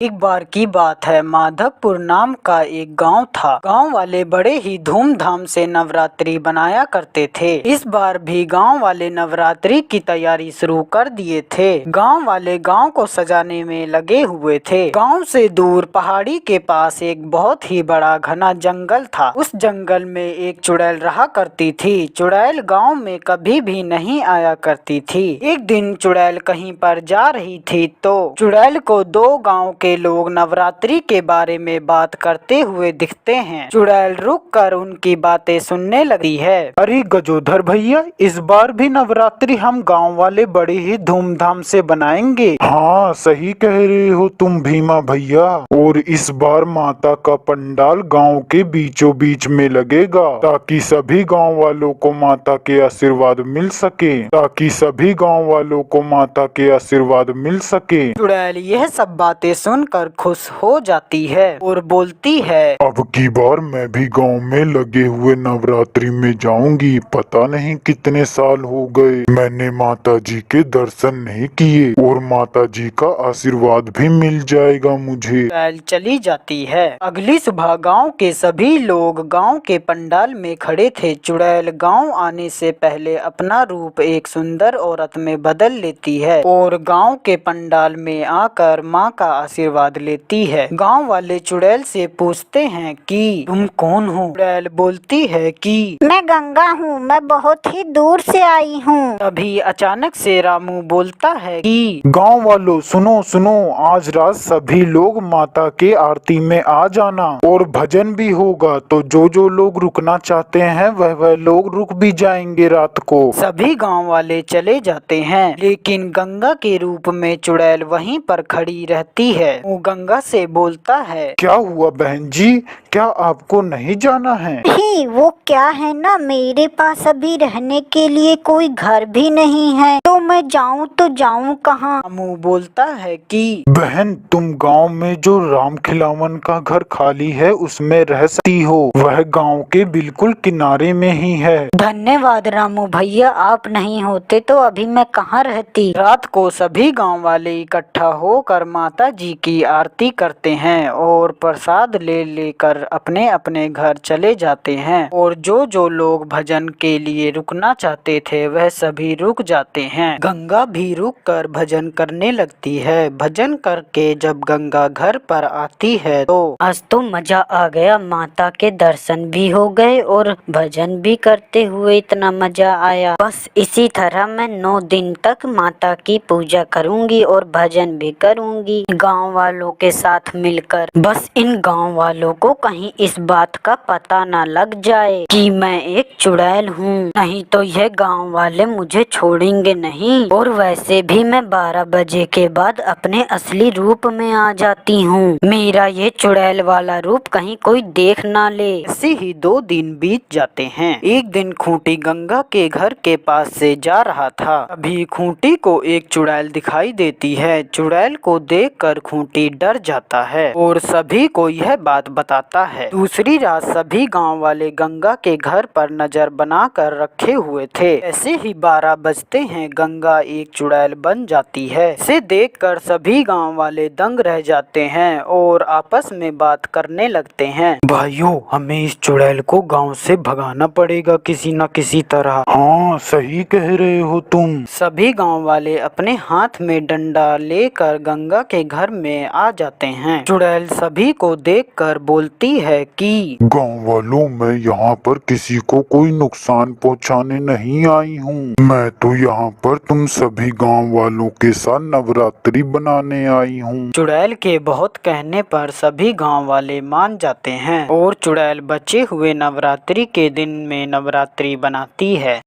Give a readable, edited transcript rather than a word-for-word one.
एक बार की बात है, माधवपुर नाम का एक गांव था। गांव वाले बड़े ही धूमधाम से नवरात्रि बनाया करते थे। इस बार भी गांव वाले नवरात्रि की तैयारी शुरू कर दिए थे। गांव वाले गांव को सजाने में लगे हुए थे। गांव से दूर पहाड़ी के पास एक बहुत ही बड़ा घना जंगल था। उस जंगल में एक चुड़ैल रहा करती थी। चुड़ैल गाँव में कभी भी नहीं आया करती थी। एक दिन चुड़ैल कहीं पर जा रही थी तो चुड़ैल को दो गाँव के लोग नवरात्रि के बारे में बात करते हुए दिखते हैं। चुड़ैल रुककर उनकी बातें सुनने लगती है। अरे गजोधर भैया, इस बार भी नवरात्रि हम गांव वाले बड़े ही धूमधाम से बनाएंगे। हाँ, सही कह रहे हो तुम भीमा भैया। और इस बार माता का पंडाल गांव के बीचों बीच में लगेगा ताकि सभी गांव वालों को माता के आशीर्वाद मिल सके चुड़ैल यह सब बातें सुनकर खुश हो जाती है और बोलती है, अब की बार मैं भी गांव में लगे हुए नवरात्रि में जाऊंगी। पता नहीं कितने साल हो गए मैंने माता जी के दर्शन नहीं किए और माता जी का आशीर्वाद भी मिल जाएगा मुझे। चुड़ैल चली जाती है। अगली सुबह गांव के सभी लोग गांव के पंडाल में खड़े थे। चुड़ैल गांव आने से पहले अपना रूप एक सुंदर औरत में बदल लेती है और गांव के पंडाल में आकर मां का आशीर्वाद लेती है। गांव वाले चुड़ैल से पूछते हैं कि तुम कौन हो? चुड़ैल बोलती है कि मैं गंगा हूँ, मैं बहुत ही दूर से आई हूँ। तभी अचानक से रामू बोलता है कि गांव वालों सुनो सुनो, आज रात सभी लोग माता के आरती में आ जाना और भजन भी होगा। तो जो लोग रुकना चाहते हैं वह लोग रुक भी जाएंगे रात को। सभी गांव वाले चले जाते हैं, लेकिन गंगा के रूप में चुड़ैल वहीं पर खड़ी रहती है। वो गंगा से बोलता है, क्या हुआ बहन जी, क्या आपको नहीं जाना है? ही वो क्या है ना, मेरे पास अभी रहने के लिए कोई घर भी नहीं है, तो मैं जाऊँ तो जाऊँ कहाँ? रामू बोलता है कि बहन, तुम गांव में जो राम खिलावन का घर खाली है उसमें रह सकती हो। वह गांव के बिल्कुल किनारे में ही है। धन्यवाद रामू भैया, आप नहीं होते तो अभी मैं कहाँ रहती। रात को सभी गांव वाले इकट्ठा होकर माता जी की आरती करते हैं और प्रसाद ले लेकर अपने अपने घर चले जाते हैं। और जो लोग भजन के लिए रुकना चाहते थे वह सभी रुक जाते हैं। गंगा भी रुककर भजन करने लगती है। भजन करके जब गंगा घर पर आती है तो आज तो मजा आ गया, माता के दर्शन भी हो गए और भजन भी करते हुए इतना मजा आया। बस इसी तरह मैं 9 दिन तक माता की पूजा करूंगी और भजन भी करूंगी गांव वालों के साथ मिलकर। बस इन गांव वालों को कहीं इस बात का पता ना लग जाए कि मैं एक चुड़ैल हूँ, नहीं तो यह गांव वाले मुझे छोड़ेंगे नहीं। और वैसे भी मैं 12 बजे के बाद अपने असली रूप में आ जाती हूँ। मेरा ये चुड़ैल वाला रूप कहीं कोई देख ना ले। ऐसे ही 2 दिन बीत जाते हैं। एक दिन खूंटी गंगा के घर के पास से जा रहा था। अभी खूंटी को एक चुड़ैल दिखाई देती है। चुड़ैल को देखकर खूंटी डर जाता है और सभी को यह बात बताता है। दूसरी रात सभी गांव वाले गंगा के घर पर नजर बनाकर रखे हुए थे। ऐसे ही 12 बजते हैं, गंगा एक चुड़ैल बन जाती है। इसे देखकर सभी गांव वाले दंग रह जाते हैं और आपस में बात करने लगते हैं। भाइयों, हमें इस चुड़ैल को गांव से भगाना पड़ेगा किसी न किसी तरह। हाँ, सही कह रहे हो तुम। सभी गांव वाले अपने हाथ में डंडा लेकर गंगा के घर में आ जाते हैं। चुड़ैल सभी को देखकर बोलती है कि गांव वालों, मैं यहाँ पर किसी को कोई नुकसान पहुँचाने नहीं आई हूँ। मैं तो यहाँ पर तुम सभी गांव वालों के साथ नवरात्रि बनाने आई हूँ। चुड़ैल के बहुत कहने पर सभी गांव वाले मान जाते हैं और चुड़ैल बचे हुए नवरात्रि के दिन में नवरात्रि बनाती है।